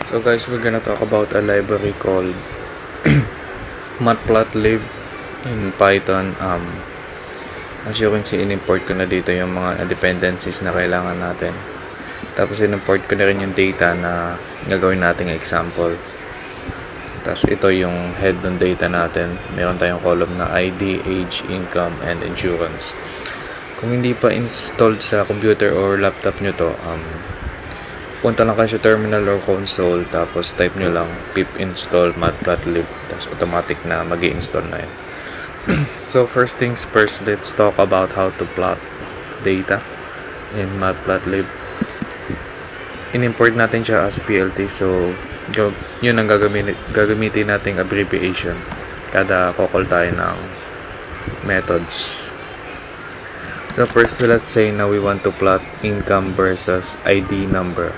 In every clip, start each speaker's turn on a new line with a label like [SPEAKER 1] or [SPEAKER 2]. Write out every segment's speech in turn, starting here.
[SPEAKER 1] So guys, we're gonna talk about a library called matplotlib in Python. As you can see, in-import ko na dito yung mga dependencies na kailangan natin. Tapos in-import ko na rin yung data na gagawin nating example. Tapos ito yung head ng data natin. Meron tayong column na ID, age, income, and insurance. Kung hindi pa installed sa computer or laptop nyo to, punta lang kayo sa terminal or console, tapos type nyo lang pip install matplotlib, tapos automatic na mag-i-install na yun. So first things first, let's talk about how to plot data in matplotlib. In-import natin siya as PLT, so yun ang gagamitin nating abbreviation kada call tayo ng methods. So first, let's say na we want to plot income versus ID number.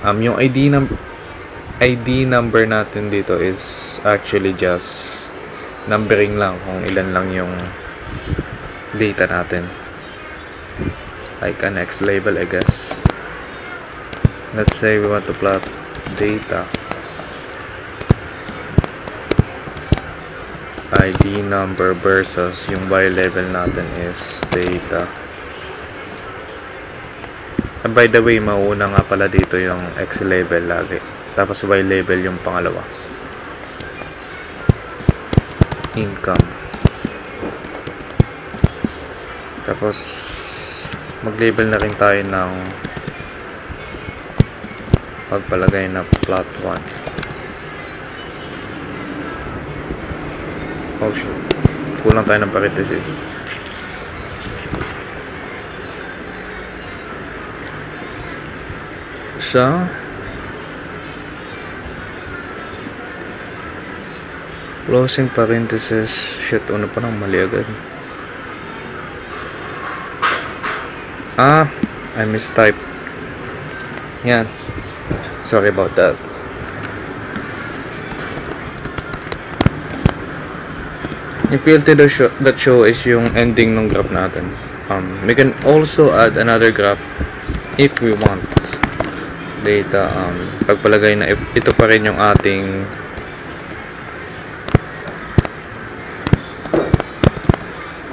[SPEAKER 1] Yung ID number natin dito is actually just numbering lang kung ilan lang yung data natin. Like an X label, I guess. Let's say we want to plot data ID number versus yung Y level natin is data. And by the way, mauna nga pala dito yung X level lagi, tapos Y level yung pangalawa, income. Tapos mag-label na rin tayo ng pagpalagay na plot 1. Oh shit, kulang tayo ng parenthesis. Sa closing parenthesis, shit, ano pa nang mali agad. I mistyped. Yan, sorry about that. Yung PLT.show is yung ending ng graph natin. We can also add another graph if we want. Data, pagpalagay na ito pa rin yung ating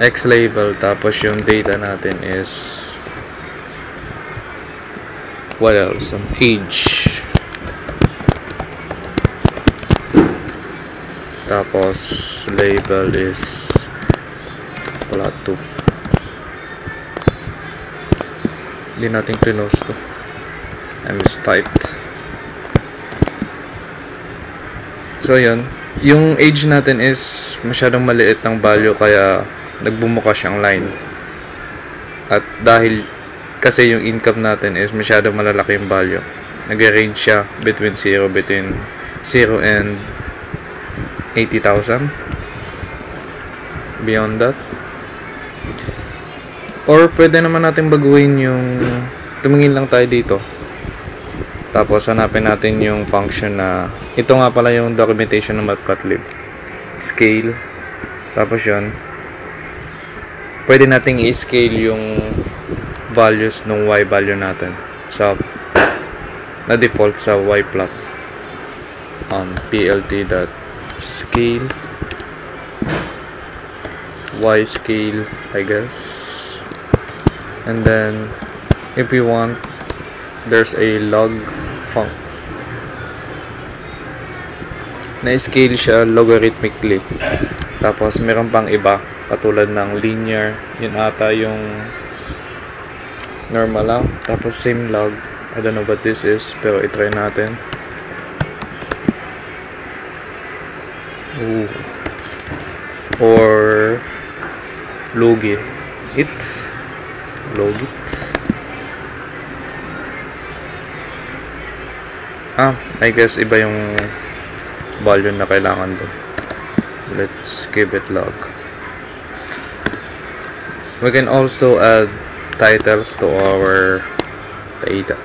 [SPEAKER 1] X label, tapos yung data natin is what else? Age. Tapos label is plot 2. Hindi natin close to. I mistyped. So yun, yung age natin is masyadong maliit ng value, kaya nagbumuka siyang line. At dahil kasi yung income natin is masyadong malalaki yung value, nag-range siya between 0 and 80,000. Beyond that, or pwede naman natin baguhin yung tumingin lang tayo dito, tapos hanapin natin yung function na ito nga pala yung documentation ng matplotlib, scale. Tapos yun, pwede nating i-scale yung values ng y value natin sa na default sa y plot on plt.scale y scale, I guess. And then if we want, there's a log func na scale siya logarithmically. Tapos meron pang iba katulad ng linear, yun ata yung normal lang. Tapos same log, I don't know what this is, pero itry natin. Or logit. I guess iba yung value na kailangan doon. Let's give it log. We can also add titles to our data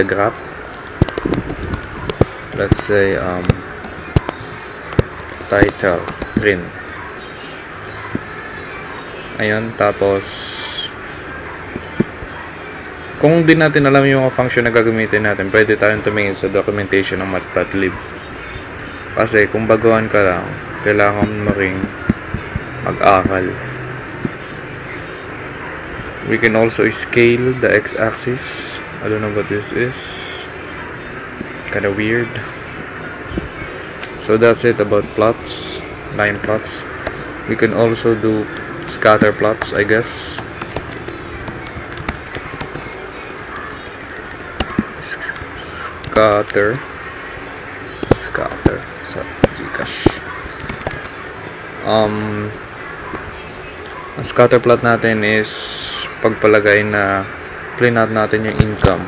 [SPEAKER 1] graph. Let's say title rin. Ayun, tapos Kung di natin alam yung mga function na gagamitin natin, pwede tayong tumingin sa documentation ng Matplotlib. Kasi kung baguhan ka lang, kailangan mo ring mag-aral. We can also scale the x-axis. I don't know what this is. Kinda weird. So that's it about plots, line plots. We can also do scatter plots, I guess. Scatter. So, Gcash. Ang scatter plot natin is pagpalagay na plot natin yung income.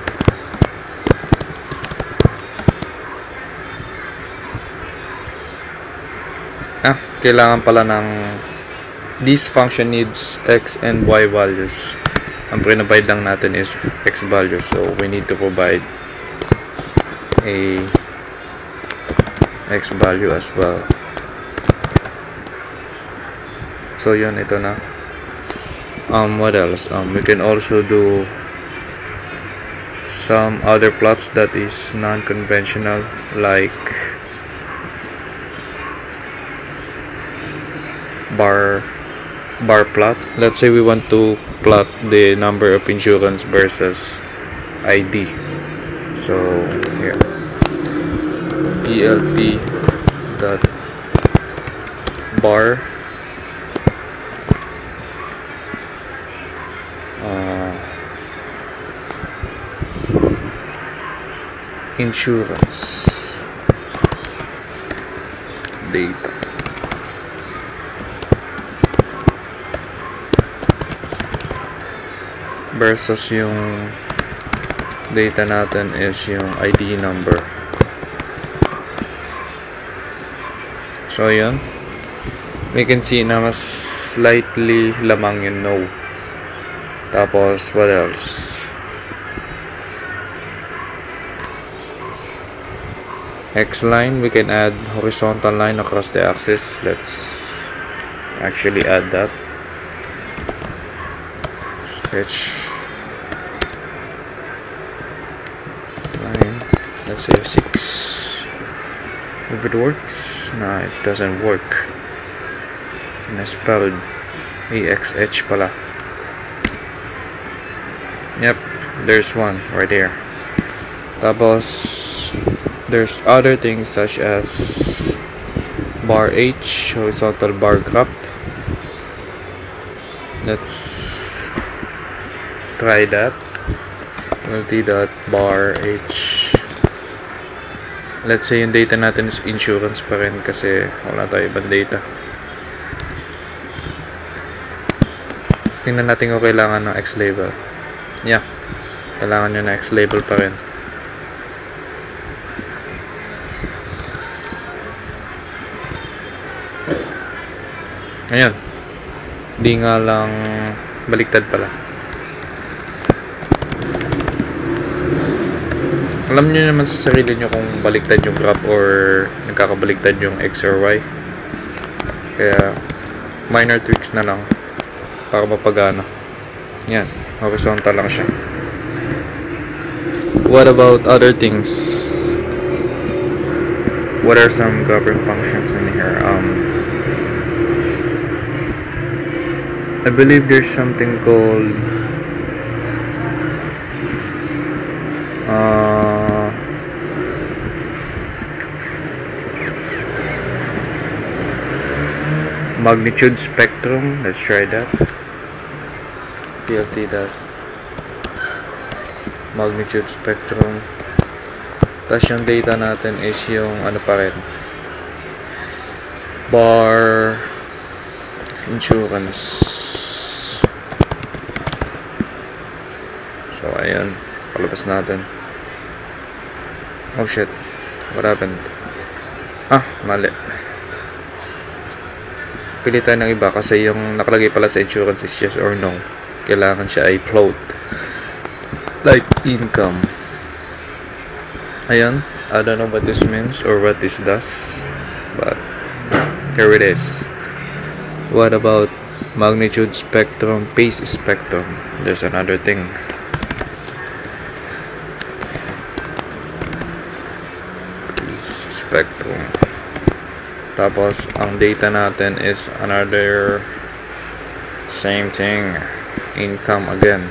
[SPEAKER 1] Kailangan pala ng this function needs x and y values. Ang provide lang natin is x value, so we need to provide a x value as well. So yun, ito na. What else? We can also do some other plots that is non-conventional, like bar plot. Let's say we want to plot the number of insurance versus ID. So here, ELT dot bar insurance data versus yung data natin is yung ID number. So yun, we can see na mas slightly lamang yung no. Tapos what else? X line, we can add horizontal line across the axis. Let's actually add that. Sketch line, let's say 6. If it works. No, it doesn't work. Misspelled. AXH pala. Yep, there's one right there. Tapos there's other things such as bar H, horizontal bar graph. Let's try that. Multi.bar H. Let's say yung data natin is insurance pa rin kasi wala tayo ibang data. Tingnan natin kung kailangan ng X label. Yeah, kailangan nyo na X label pa rin. Ayan, di nga lang baliktad pala. Alam nyo naman sa sarili nyo kung baliktad yung graph or nagkakabaliktad yung X or Y. Kaya minor tweaks na lang para mapagana. Yan, horizontal lang siya. What about other things? What are some govern functions in here? I believe there's something called magnitude spectrum. Let's try that. PLT that magnitude spectrum. Tapos yung data natin is yung ano pa rin, bar insurance. So ayan, palabas natin. Oh shit, what happened? Mali. Pili tayo ng iba kasi yung nakalagay pala sa insurance is yes or no. Kailangan siya ay float, like income. Ayan, I don't know what this means or what this does, but here it is. What about magnitude spectrum, phase spectrum? There's another thing. spectrum. Tapos ang data natin is another same thing, income again.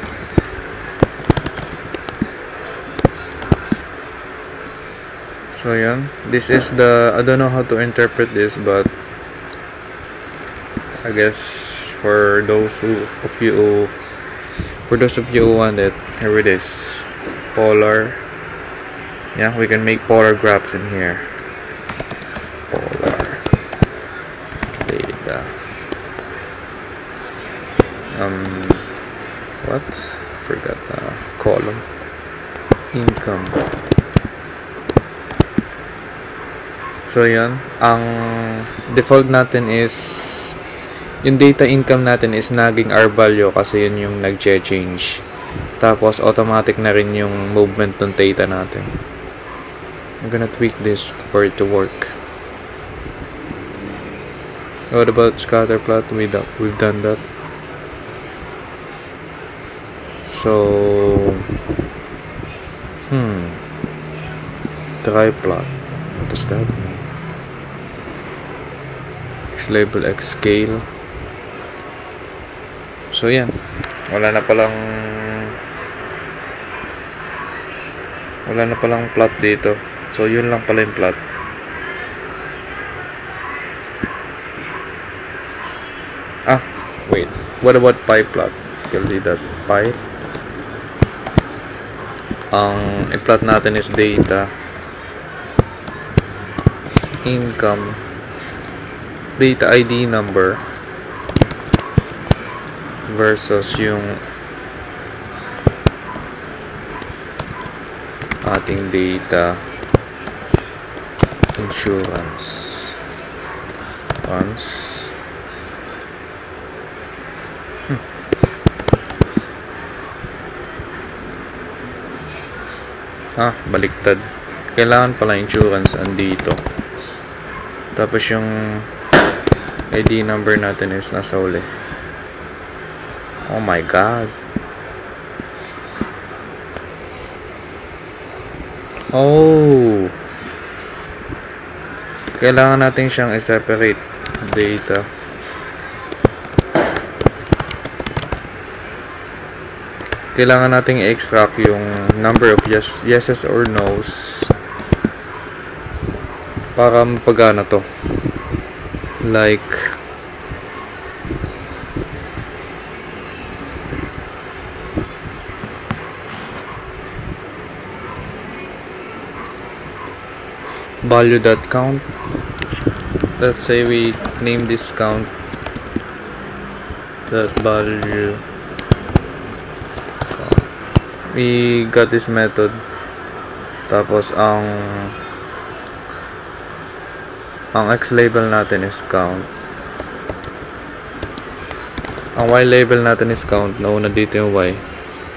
[SPEAKER 1] So yun, this is the, I don't know how to interpret this, but I guess for those of you who want it, here it is. Polar. Yeah, we can make polar graphs in here. Polar data. What? Forgot the column. Income. So yan, ang default natin is yung data income natin is naging R value kasi yun yung nag-change. Tapos automatic na rin yung movement ng data natin. I'm gonna tweak this for it to work. What about scatter plot? We've done that. So try plot. What does that mean? X label, X scale. So yan, wala na palang plot dito. So yun lang pala yung plot. Wait, what about pie plot? You'll see that pie. Ang i-plot natin is data, income, data ID number versus yung ating data insurance funds. Baliktad. Kailangan pala insurance andito. Tapos yung ID number natin is nasa uli. Oh my god. Oh. Kailangan natin siyang i-separate data. Kailangan nating i-extract yung number of yeses or nos para mapagana to. Like value.count. Let's say we name this count that value. We got this method. Tapos ang X label natin is count. Ang Y label natin is count. Nauna dito yung Y.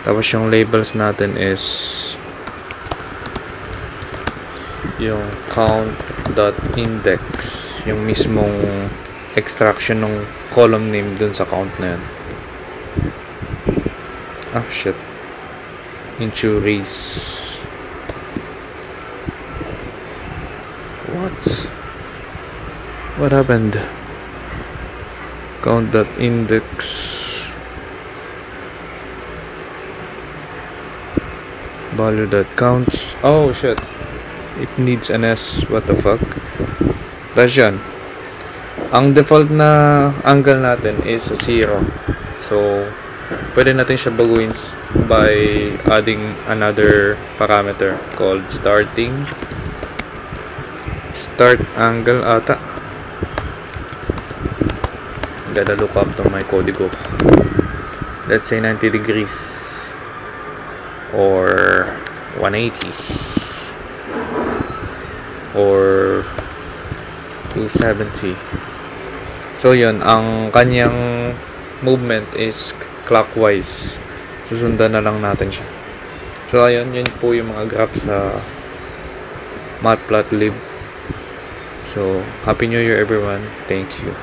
[SPEAKER 1] Tapos yung labels natin is yung count.index, yung mismong extraction ng column name dun sa count na yun. Shit. Injuries. What happened? Count.index. Value.counts. Oh shit. It needs an S. What the fuck? Tapos yan. Ang default na angle natin is 0. So, pwede natin siya baguhin by adding another parameter called start angle ata. Gotta look up to my código. Let's say 90 degrees or 180 or 270. So yun, ang kanyang movement is clockwise. Susundan na lang natin siya. So ayun, yun po yung mga graph sa Matplotlib. So happy New Year everyone. Thank you.